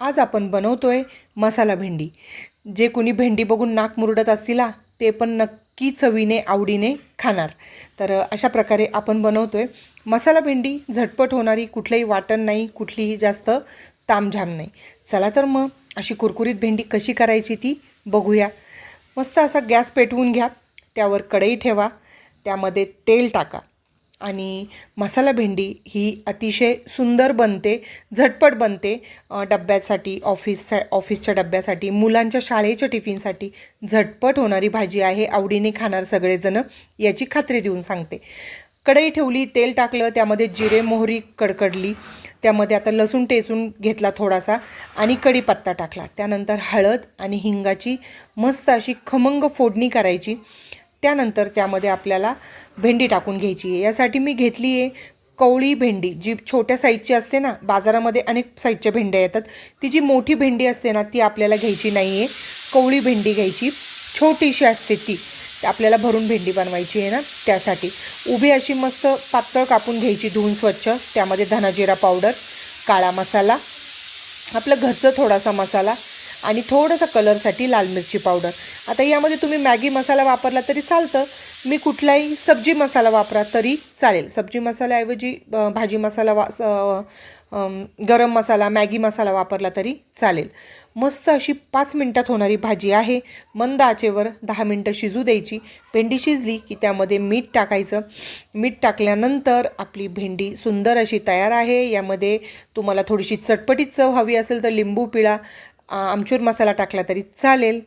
आज आपण बनवतोय मसाला भेंडी। जे कोणी भेंडी बघून नाक मुरडत असतील ते पण नक्की चवीने आवडीने खाणार। तर अशा प्रकारे आपण बनवतोय मसाला भेंडी। झटपट होणारी, कुठलेही वाटण नाही, कुठलीही जास्त तामझाम नाही। चला तर मग अशी कुरकुरीत भेंडी कशी करायची ती बघूया। मस्त असा गॅस पेटवून घ्या, त्यावर कढई ठेवा, त्यामध्ये तेल टाका आणि मसाला भेंडी ही अतिशय सुंदर बनते, झटपट बनते। डब्यासाठी, ऑफिसच्या डब्यासाठी, मुलांच्या शाळेच्या टिफिनसाठी झटपट होणारी भाजी आहे। आवडीने खाणार सगळेजण, याची खात्री देऊन सांगते। कढई ठेवली, तेल टाकलं, त्यामध्ये जिरे मोहरी कडकडली, त्यामध्ये आता लसूण टेचून घेतला थोडासा आणि कढीपत्ता टाकला। त्यानंतर हळद आणि हिंगाची मस्त अशी खमंग फोडणी करायची। त्यानंतर त्यामध्ये आपल्याला भेंडी टाकून घ्यायची आहे। यासाठी मी घेतली आहे कवळी भेंडी, जी छोट्या साईजची असते ना। बाजारामध्ये अनेक साईजच्या भेंड्या येतात, ती जी मोठी भेंडी असते ना ती आपल्याला घ्यायची नाही आहे, कवळी भेंडी घ्यायची, छोटीशी असते ती आपल्याला भरून भेंडी बनवायची आहे ना, त्यासाठी उभी अशी मस्त पातळ कापून घ्यायची, धुवून स्वच्छ। त्यामध्ये धनाजिरा पावडर, काळा मसाला, आपलं घरचं थोडासा मसाला आणि थोडासा कलरसाठी लाल मिरची पावडर। आता यामध्ये तुम्ही मॅगी मसाला वापरला तरी चालतं, मी कुठलाही सब्जी मसाला वापरा तरी चालेल। सब्जी मसाल्याऐवजी भाजी मसाला गरम मसाला, मॅगी मसाला वापरला तरी चालेल। मस्त अशी 5 मिनिटात होणारी भाजी आहे। मंद आचेवर 10 मिनिटं शिजू द्यायची। भेंडी शिजली की त्यामध्ये मीठ टाकायचं। मीठ टाकल्यानंतर आपली भेंडी सुंदर अशी तयार आहे। यामध्ये तुम्हाला थोडीशी चटपटीत चव हवी असेल तर लिंबू पिळा, आमचूर मसाला टाकला तरी चालेल।